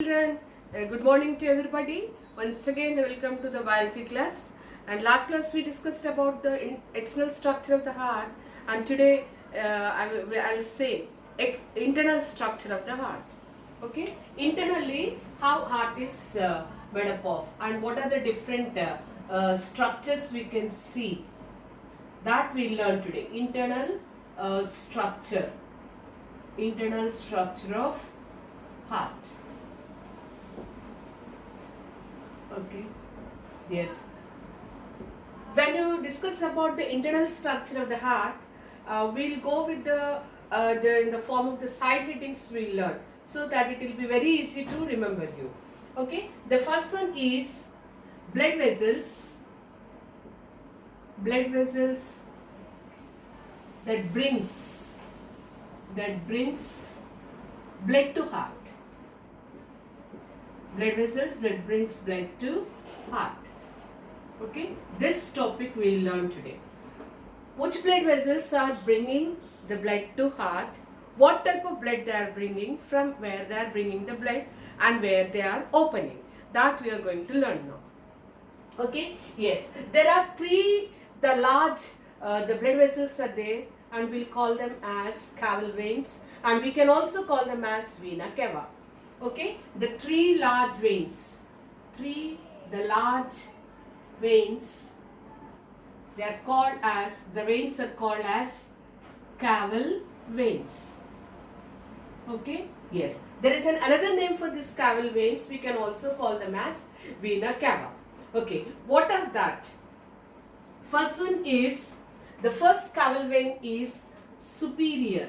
Children, good morning to everybody. Once again, welcome to the biology class. And last class we discussed about the external structure of the heart, and today I'll say internal structure of the heart. Okay, internally how heart is made up of, and what are the different structures we can see. That we learn today. Internal structure of heart. Okay. Yes. When you discuss about the internal structure of the heart, we'll go with the in the form of the side headings we'll learn, so that it will be very easy to remember you. Okay. The first one is blood vessels. Blood vessels that brings blood to heart. Blood vessels that brings blood to heart. Okay, this topic we will learn today. Which blood vessels are bringing the blood to heart? What type of blood they are bringing? From where they are bringing the blood and where they are opening? That we are going to learn now. Okay, yes, there are three. The large the blood vessels are there, and we'll call them as caval veins, and we can also call them as vena cava. Okay, the three large veins, they are called as, the veins are called as caval veins. Okay, yes, there is another name for this caval veins. We can also call them as vena cava. Okay, what are that? First one is, the first caval vein is superior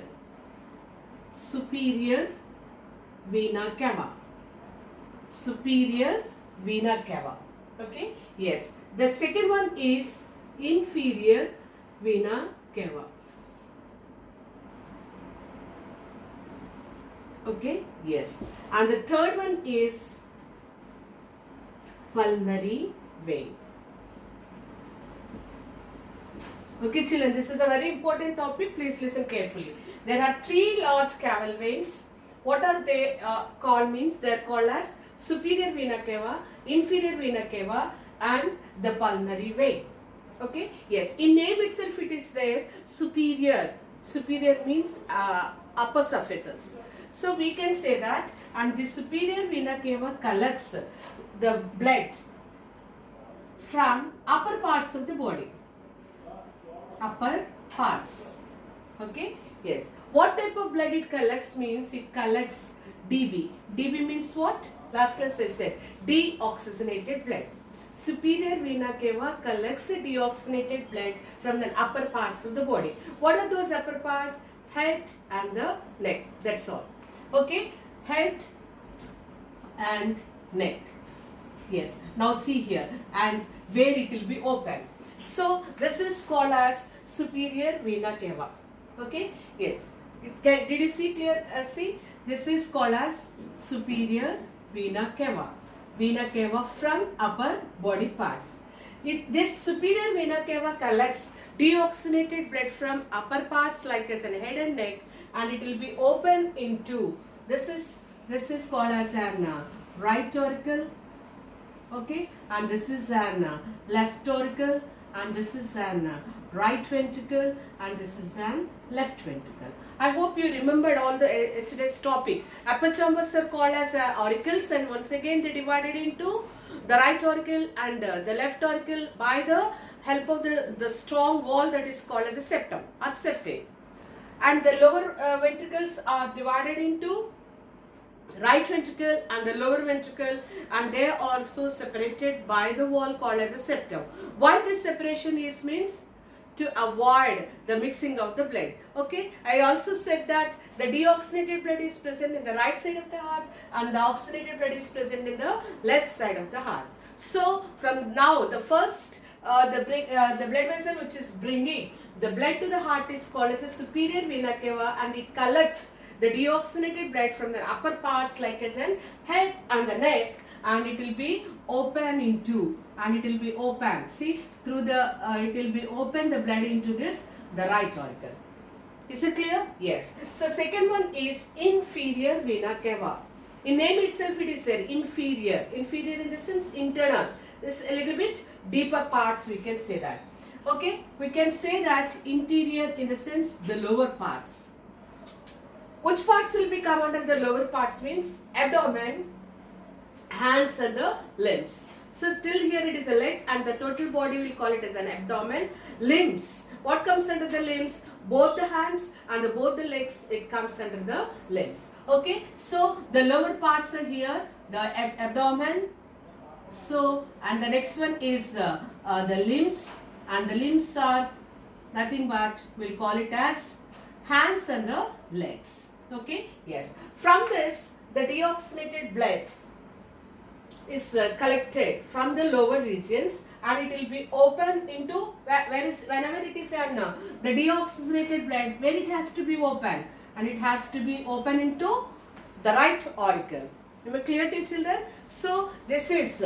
vena cava. Superior vena cava. Okay, yes. The second one is inferior vena cava. Okay, yes. And the third one is pulmonary vein. Okay, children, this is a very important topic. Please listen carefully. There are three large caval veins. What are they called? Means they are called as superior vena cava, inferior vena cava, and the pulmonary vein. Okay, yes. In name itself, it is there. Superior means upper surfaces. So we can say that, and the superior vena cava collects the blood from upper parts of the body. Upper parts. Okay, yes. What type of blood it collects? Means it collects Db. Db means what? Last class I said deoxygenated blood. Superior vena cava collects the deoxygenated blood from the upper parts of the body. What are those upper parts? Head and the neck. That's all. Okay, head and neck. Yes. Now see here, and where it will be open. So this is called as superior vena cava. Okay, yes. Did you see clear? See, this is called as superior vena cava. Vena cava from upper body parts. This superior vena cava collects deoxygenated blood from upper parts like as in head and neck, and it will be open into, this is called as an right auricle. Okay, and this is an left auricle, and this is an right ventricle, and this is an left ventricle. I hope you remembered all the yesterday's topic. Upper chambers are called as auricles, and once again they divided into the right auricle and the left auricle by the help of the strong wall that is called as a septum or septate. And the lower ventricles are divided into right ventricle and the lower ventricle, and they are also separated by the wall called as a septum. Why this separation is? Means to avoid the mixing of the blood. Okay, I also said that the deoxygenated blood is present in the right side of the heart, and the oxygenated blood is present in the left side of the heart. So from now, the first the blood vessel which is bringing the blood to the heart is called as a superior vena cava, and it collects the deoxygenated blood from the upper parts like as in head and the neck, and it will be open into, and it will be open, see, through the it will be open the blood into this, the right auricle. Is it clear? Yes. So second one is inferior vena cava. In name itself it is there, inferior. Inferior in the sense internal. This a little bit deeper parts we can say that. Okay, we can say that interior in the sense the lower parts. Which parts will be come under the lower parts means abdomen, hands and the limbs. So till here it is a leg and the total body will call it as an abdomen. Limbs. What comes under the limbs? Both the hands and both the legs, it comes under the limbs. Okay. So the lower parts are here, the abdomen. So and the next one is the limbs, and the limbs are nothing but we'll call it as hands and the legs. Okay. Yes. From this the deoxygenated blood is collected from the lower regions and it will be open into whenever it is the deoxygenated blood, where it has to be open, and it has to be open into the right auricle. Am I clear to you, children? So this is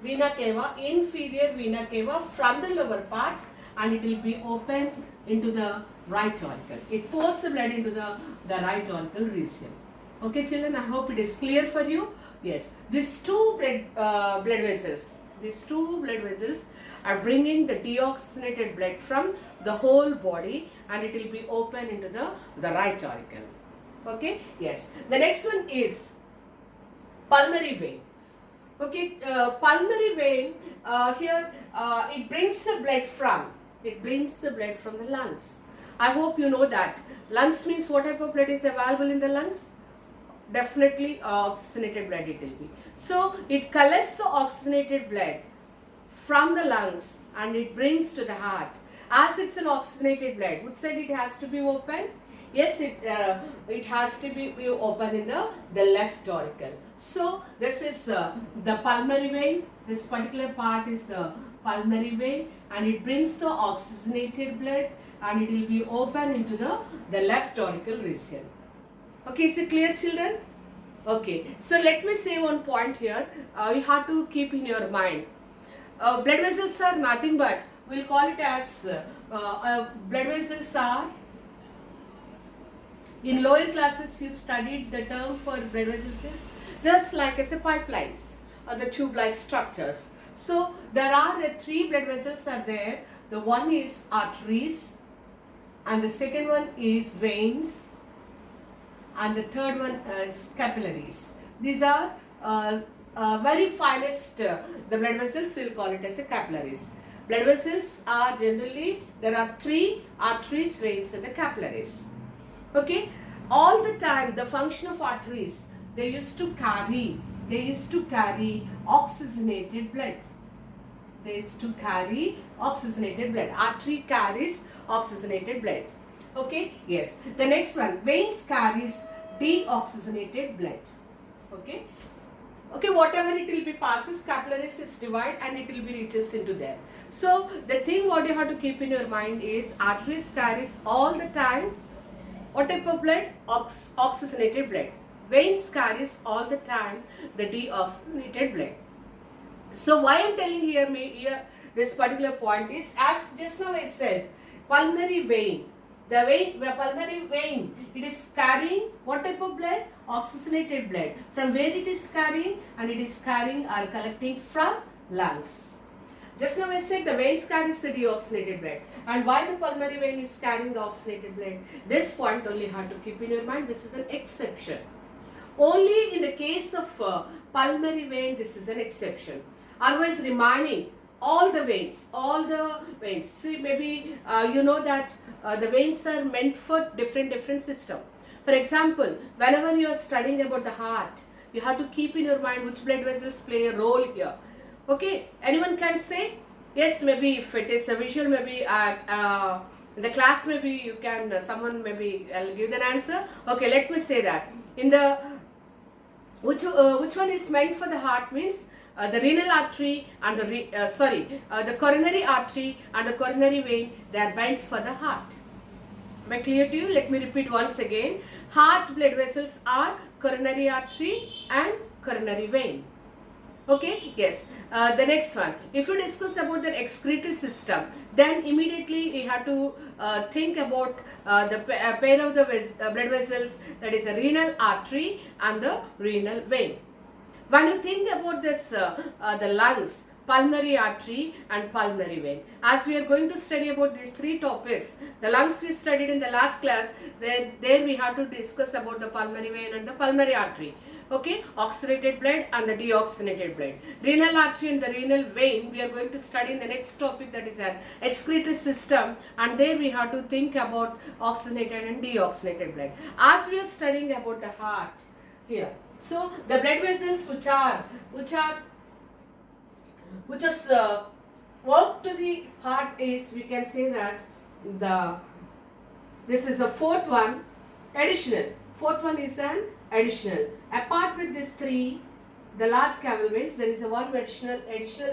vena cava, inferior vena cava from the lower parts, and it will be open into the right auricle. It pours the blood into the right auricle region. Okay, children, I hope it is clear for you. Yes, these two blood vessels are bringing the deoxygenated blood from the whole body, and it will be open into the right auricle. Okay, yes. The next one is pulmonary vein. Okay, pulmonary vein here it brings the blood from the lungs. I hope you know that. Lungs means what type of blood is available in the lungs? Definitely oxygenated blood it will be. So it collects the oxygenated blood from the lungs and it brings to the heart. As it's an oxygenated blood, which side it has to be open? Yes, it has to be open in the left auricle. So this is the pulmonary vein. This particular part is the pulmonary vein, and it brings the oxygenated blood and it will be open into the left auricle region. Okay, is it clear, children? Okay, so let me say one point here. You have to keep in your mind. Blood vessels are nothing but, we'll call it as blood vessels are, in lower classes you studied the term for blood vessels is just like as a pipelines or the tube-like structures. So there are three blood vessels are there. The one is arteries, and the second one is veins, and the third one is capillaries. These are very finest, the blood vessels, we'll call it as a capillaries. Blood vessels are generally, there are three: arteries, veins and the capillaries. Okay, all the time the function of arteries, they used to carry oxygenated blood. Artery carries oxygenated blood. Okay, yes. The next one, veins carries deoxygenated blood. Okay. Okay, whatever it will be passes, capillaries is divide and it will be reaches into there. So the thing what you have to keep in your mind is arteries carries all the time what type of blood? Oxygenated blood. Veins carries all the time the deoxygenated blood. So why I am telling here this particular point is, as just now I said, pulmonary vein. The pulmonary vein, it is carrying what type of blood? Oxygenated blood. From where it is carrying? And it is carrying or collecting from lungs. Just now I said the veins carries the deoxygenated blood. And why the pulmonary vein is carrying the oxygenated blood? This point only have to keep in your mind. This is an exception. Only in the case of pulmonary vein, this is an exception. Otherwise remaining all the veins. See, maybe you know that the veins are meant for different system. For example, whenever you are studying about the heart, you have to keep in your mind which blood vessels play a role here. Okay, anyone can say? Yes, maybe if it is a visual, maybe in the class, maybe you can, someone maybe I'll give an answer. Okay, let me say that. In the, which one is meant for the heart means the renal artery and the coronary artery and the coronary vein, they are meant for the heart. Am I clear to you? Let me repeat once again. Heart blood vessels are coronary artery and coronary vein. Okay, yes. The next one, if you discuss about the excretory system, then immediately we have to think about the pair of the blood vessels, that is the renal artery and the renal vein. When you think about this, the lungs, pulmonary artery and pulmonary vein. As we are going to study about these three topics, the lungs we studied in the last class, there we have to discuss about the pulmonary vein and the pulmonary artery. Okay, oxygenated blood and the deoxygenated blood. Renal artery and the renal vein we are going to study in the next topic, that is an excretory system, and there we have to think about oxygenated and deoxygenated blood. As we are studying about the heart here, so the blood vessels which is work to the heart is, we can say that this is the fourth one, additional. Fourth one is an additional. Apart with these three, the large caval veins, there is a one additional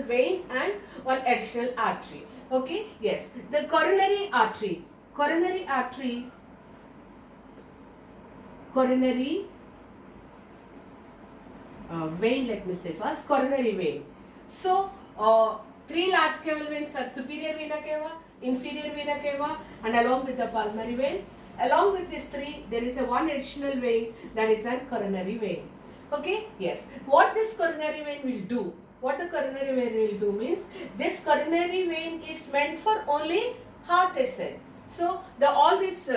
vein and one additional artery. Okay, yes. The coronary artery, vein, let me say first, coronary vein. So, three large caval veins are superior vena cava, inferior vena cava, and along with the pulmonary vein. Along with these three, there is a one additional vein, that is a coronary vein. Okay, yes. What this coronary vein will do? What the coronary vein will do means, this coronary vein is meant for only heart essence. So all these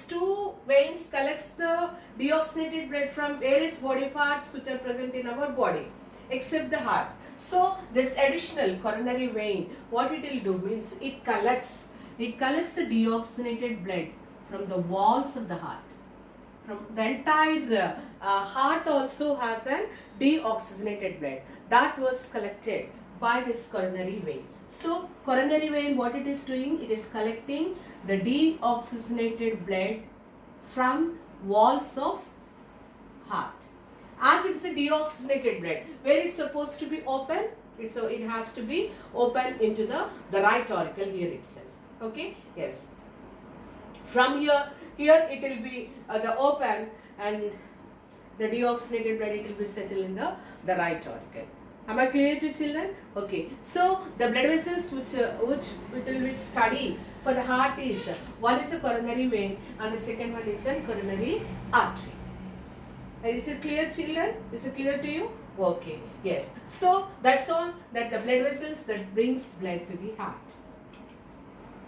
two veins collects the deoxygenated blood from various body parts which are present in our body, except the heart. So this additional coronary vein, what it will do means, it collects the deoxygenated blood from the walls of the heart. From the entire heart also has a deoxygenated blood that was collected by this coronary vein. So coronary vein, what it is doing, it is collecting the deoxygenated blood from walls of heart. As it's a deoxygenated blood, where it's supposed to be open, so it has to be open into the right auricle here itself. Okay, yes. From here it will be the open, and the deoxygenated blood, it will be settled in the right auricle. Am I clear to children? Okay. So the blood vessels which it will be studied for the heart is, one is a coronary vein and the second one is a coronary artery. Is it clear, children? Is it clear to you? Okay. Yes. So that's all, that the blood vessels that brings blood to the heart.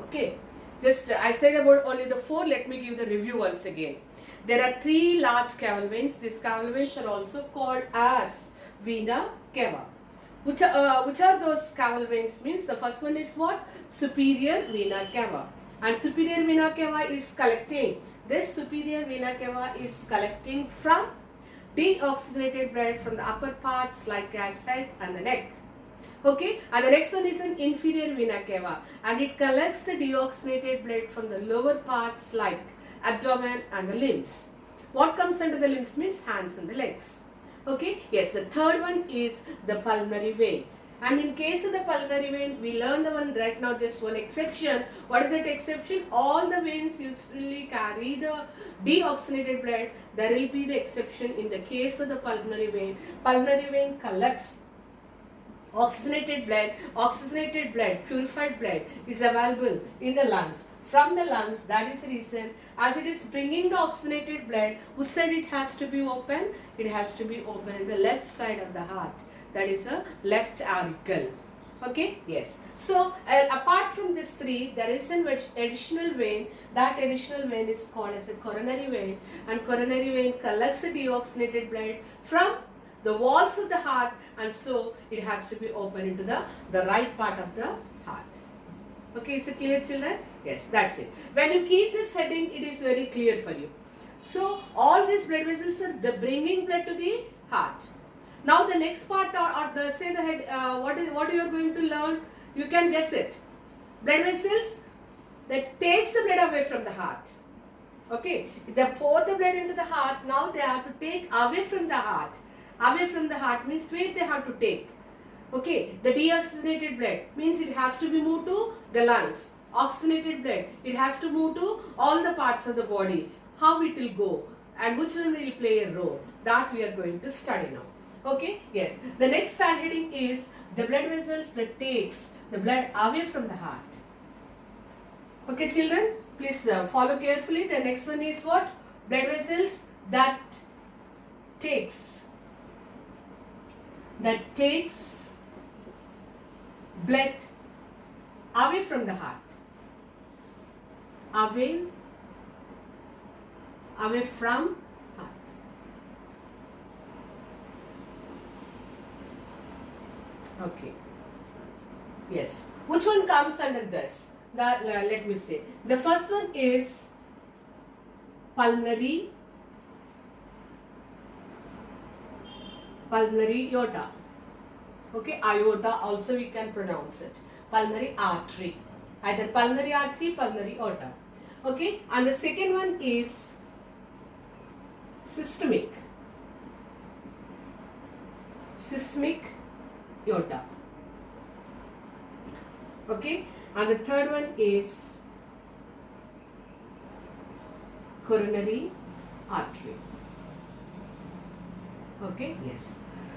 Okay. Just I said about only the four. Let me give the review once again. There are three large caval veins. These caval veins are also called as vena cava. Which are those caval veins? Means the first one is what? Superior vena cava. And superior vena cava is collecting. This superior vena cava is collecting from deoxygenated blood from the upper parts like as head and the neck. Okay, and the next one is an inferior vena cava, and it collects the deoxygenated blood from the lower parts like abdomen and the limbs. What comes under the limbs means hands and the legs. Okay, yes, the third one is the pulmonary vein. And in case of the pulmonary vein, we learned the one right now, just one exception. What is that exception? All the veins usually carry the deoxygenated blood. There will be the exception in the case of the pulmonary vein. Pulmonary vein collects oxygenated blood, purified blood is available in the lungs. From the lungs, that is the reason, as it is bringing the oxygenated blood, who said it has to be open? It has to be open in the left side of the heart. That is the left auricle. Okay, yes. So, apart from these three, there is an additional vein. That additional vein is called as a coronary vein, and coronary vein collects the deoxygenated blood from the walls of the heart, and so it has to be open into the right part of the heart. Okay, is it clear, children? Yes, that's it. When you keep this heading, it is very clear for you. So all these blood vessels are the bringing blood to the heart. Now the next part, or say the head, what you are going to learn, you can guess it. Blood vessels that takes the blood away from the heart. Okay, if they pour the blood into the heart, now they have to take away from the heart. Away from the heart means where they have to take. Okay, the deoxygenated blood means it has to be moved to the lungs. Oxygenated blood, it has to move to all the parts of the body. How it will go and which one will play a role, that we are going to study now. Okay, yes. The next subheading is the blood vessels that takes the blood away from the heart. Okay, children, please follow carefully. The next one is what? Blood vessels that takes blood away from the heart. Away from heart. Okay. Yes. Which one comes under this? Let me say. The first one is pulmonary aorta. Okay, aorta also we can pronounce it. Pulmonary artery. Either pulmonary artery, pulmonary aorta. Okay, and the second one is systemic aorta. Okay, and the third one is coronary artery. Okay, yes.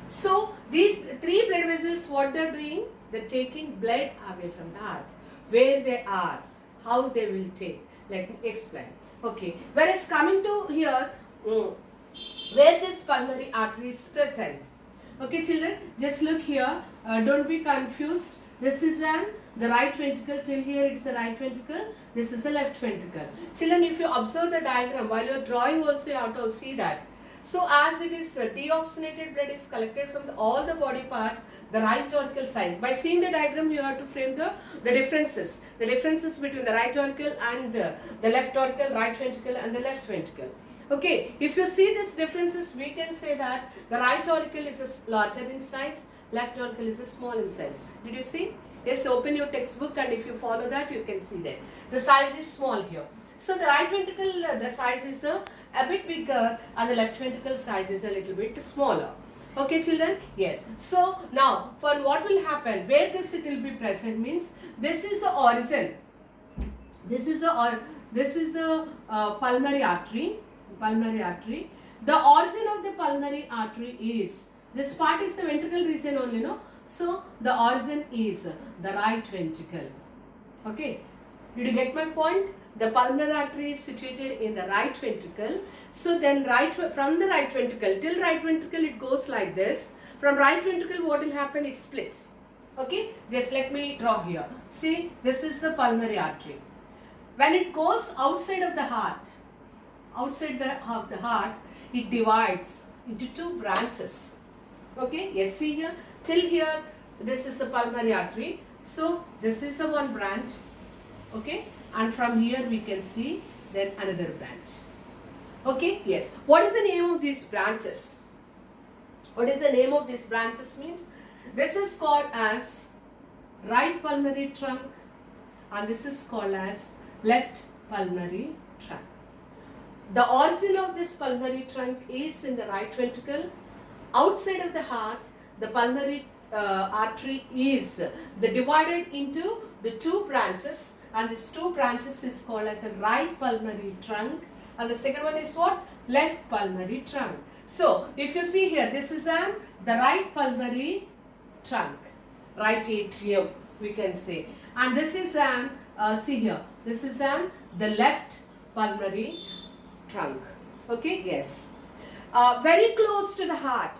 So these three blood vessels, what they're doing? They're taking blood away from the heart. Where they are, how they will take. Let me explain. Okay, whereas coming to here, where this pulmonary artery is present. Okay, children, just look here. Don't be confused. This is the right ventricle. Till here it is the right ventricle. This is the left ventricle. Children, if you observe the diagram while you are drawing, also you have to see that. So as it is deoxygenated blood is collected from all the body parts, the right auricle size. By seeing the diagram, you have to frame the differences. The differences between the right auricle and the left auricle, right ventricle and the left ventricle. Okay, if you see these differences, we can say that the right auricle is larger in size, left auricle is small in size. Did you see? Yes, open your textbook and if you follow that, you can see that. The size is small here. So the right ventricle, the size is a bit bigger and the left ventricle size is a little bit smaller. Okay, children? Yes. So now, for what will happen, where this it will be present means, this is the origin. This is the pulmonary artery. The origin of the pulmonary artery is, this part is the ventricle region only, no? So the origin is the right ventricle. Okay. Did you get my point? The pulmonary artery is situated in the right ventricle. So then from the right ventricle till right ventricle it goes like this. From right ventricle what will happen? It splits. Okay. Just let me draw here. See, this is the pulmonary artery. When it goes outside of the heart, it divides into two branches. Okay. Yes, see here. Till here this is the pulmonary artery. So this is the one branch. Okay, and from here we can see then another branch. Okay, yes. What is the name of these branches? What is the name of these branches means? This is called as right pulmonary trunk and this is called as left pulmonary trunk. The origin of this pulmonary trunk is in the right ventricle. Outside of the heart, the pulmonary artery is divided into the two branches. And these two branches is called as a right pulmonary trunk and the second one is what? Left pulmonary trunk. So if you see here, this is the right pulmonary trunk, right atrium we can say, and this is see here, this is the left pulmonary trunk. Okay, yes. Very close to the heart,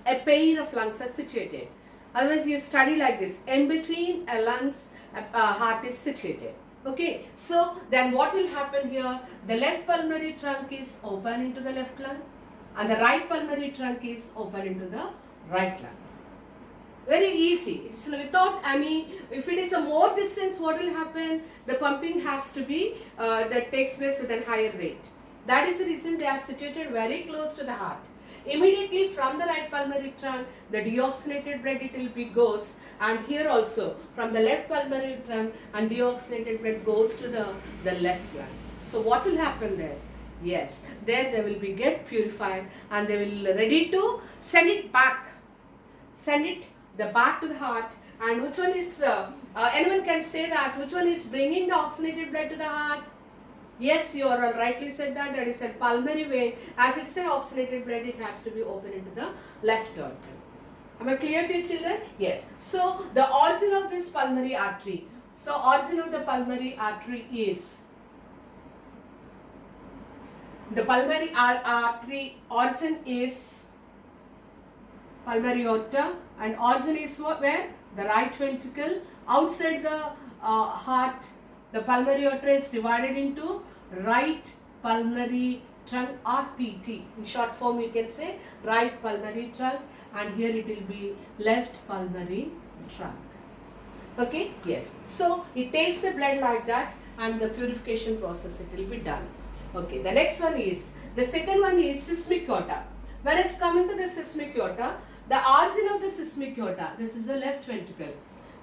a pair of lungs are situated. Otherwise you study like this, in between a lungs, heart is situated. Okay, so then what will happen here? The left pulmonary trunk is open into the left lung and the right pulmonary trunk is open into the right lung. Very easy. It's without any, if it is a more distance, what will happen? The pumping has to be, that takes place with a higher rate. That is the reason they are situated very close to the heart. Immediately from the right pulmonary trunk, the deoxygenated blood it will be goes, and here also from the left pulmonary trunk and deoxygenated blood goes to the left lung. So what will happen there? Yes, there they will be get purified and they will ready to send it back to the heart. And which one is anyone can say that which one is bringing the oxygenated blood to the heart? Yes, you are all rightly said that. That is a pulmonary vein. As it is an oxygenated blood, it has to be open into the left aorta. Am I clear to you, children? Yes. So the origin of this pulmonary artery. So origin of the pulmonary artery is the pulmonary artery origin is pulmonary aorta, and origin is where? The right ventricle. Outside the heart, the pulmonary aorta is divided into right pulmonary trunk, RPT. In short form, you can say right pulmonary trunk, and here it will be left pulmonary trunk. Okay? Yes. So it takes the blood like that, and the purification process it will be done. Okay. The next one is, the second one is seismic aorta. Whereas coming to the seismic aorta, the origin of the seismic aorta, this is the left ventricle.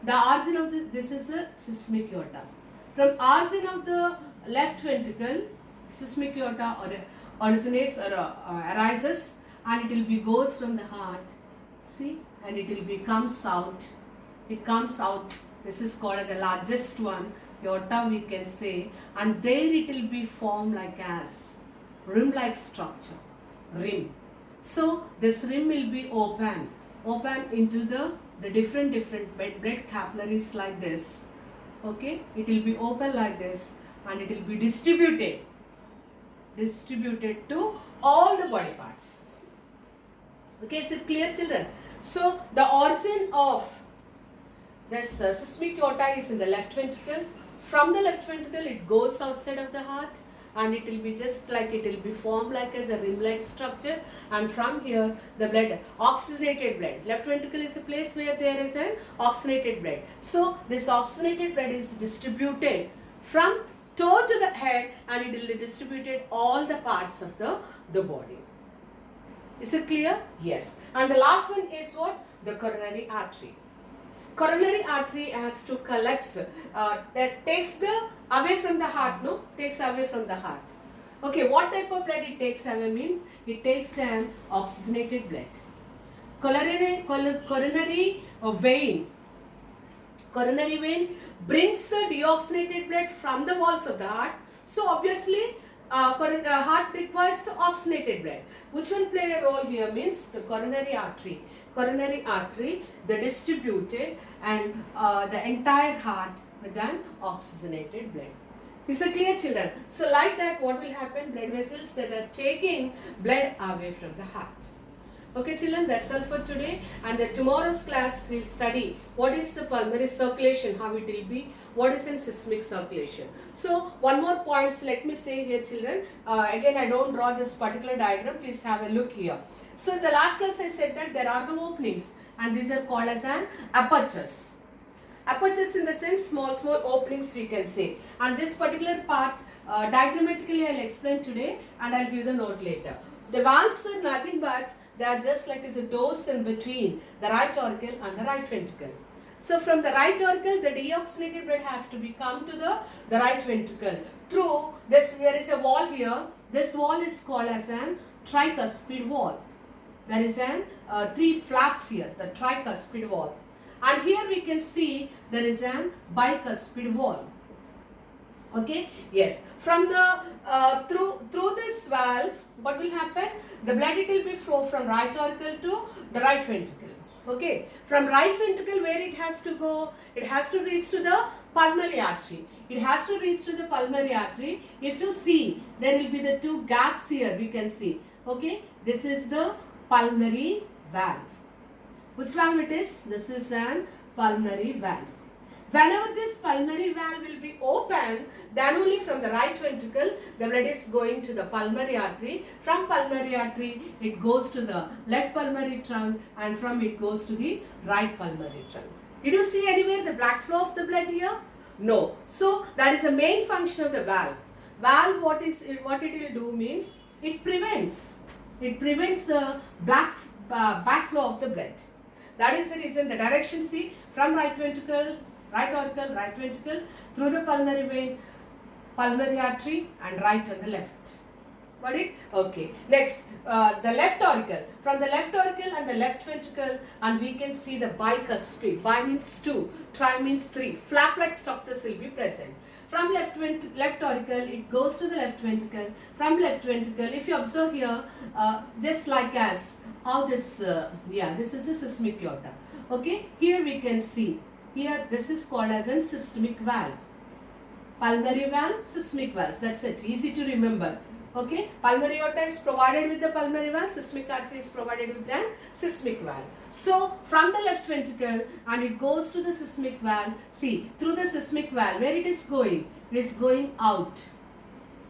The origin of this is the seismic aorta. From origin of the left ventricle, seismic aorta originates or arises, and it will be goes from the heart. See, and it will be comes out. It comes out. This is called as the largest one, aorta we can say, and there it will be formed like as rim-like structure, rim. So this rim will be open into the different blood capillaries like this. Okay, it will be open like this, and it will be distributed to all the body parts. Okay, is it clear, children? So the origin of this seismic aorta is in the left ventricle. From the left ventricle, it goes outside of the heart, and it will be just like it will be formed like as a rim-like structure, and from here the blood, oxygenated blood. Left ventricle is a place where there is an oxygenated blood. So this oxygenated blood is distributed from toe to the head, and it will be distributed all the parts of the body. Is it clear? Yes. And the last one is what? The coronary artery. Coronary artery has to collect, that takes away from the heart, no? Takes away from the heart. Okay, what type of blood it takes away means? It takes the oxygenated blood. Coronary vein brings the deoxygenated blood from the walls of the heart. So obviously, heart requires the oxygenated blood. Which one play a role here means the coronary artery. Coronary artery, the distributed and the entire heart with an oxygenated blood. Is it clear, children? So like that, what will happen? Blood vessels that are taking blood away from the heart. Okay, children, that's all for today. And tomorrow's class we'll study what is the pulmonary circulation, how it will be, what is in seismic circulation. So one more points let me say here, children. Again, I don't draw this particular diagram. Please have a look here. So in the last class I said that there are the openings, and these are called as an apertures. Apertures in the sense small openings we can say. And this particular part diagrammatically I'll explain today, and I'll give the note later. The valves are nothing but they are just like as a doors in between the right auricle and the right ventricle. So from the right auricle, the deoxygenated blood has to be come to the right ventricle. Through this, there is a wall here. This wall is called as an tricuspid wall. There is an three flaps here, the tricuspid wall. And here we can see there is an bicuspid wall. Okay, yes. From the through this valve, what will happen? The blood it will be flow from right auricle to the right ventricle. Okay, from right ventricle where it has to go? It has to reach to the pulmonary artery. It has to reach to the pulmonary artery. If you see, there will be the two gaps here. We can see. Okay, this is the pulmonary valve. Which valve it is? This is an pulmonary valve. Whenever this pulmonary valve will be open, then only from the right ventricle, the blood is going to the pulmonary artery. From pulmonary artery, it goes to the left pulmonary trunk, and from it goes to the right pulmonary trunk. Did you see anywhere the black flow of the blood here? No. So that is the main function of the valve. Valve, what it will do means it prevents the backflow of the blood. That is the reason the direction, see, from right ventricle, right auricle, right ventricle, through the pulmonary vein, pulmonary artery, and right and the left. Got it? Okay. Next, the left auricle. From the left auricle and the left ventricle, and we can see the bicuspid. Bi means two, tri means three. Flap-like structures will be present. From left auricle, it goes to the left ventricle. From left ventricle, if you observe here, just like as how this, this is the systemic aorta. Okay, here we can see, here this is called as a systemic valve. Pulmonary valve, systemic valves, that's it, easy to remember. Okay, pulmonary aorta is provided with the pulmonary valve, systemic artery is provided with the systemic valve. So, from the left ventricle and it goes to the systemic valve, see, through the systemic valve, where it is going? It is going out.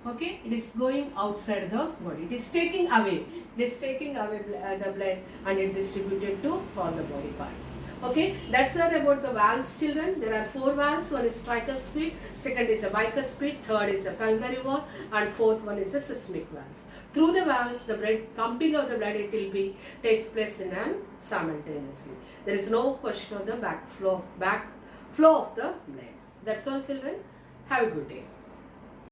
Okay, it is going outside the body. It is taking away. It is taking away the blood and it distributed to all the body parts. Okay, that's all about the valves, children. There are 4 valves. One is tricuspid, second is a bicuspid, third is a pulmonary valve, and fourth one is a systemic valves. Through the valves, the blood pumping of the blood takes place in and simultaneously. There is no question of the backflow of the blood. That's all, children. Have a good day.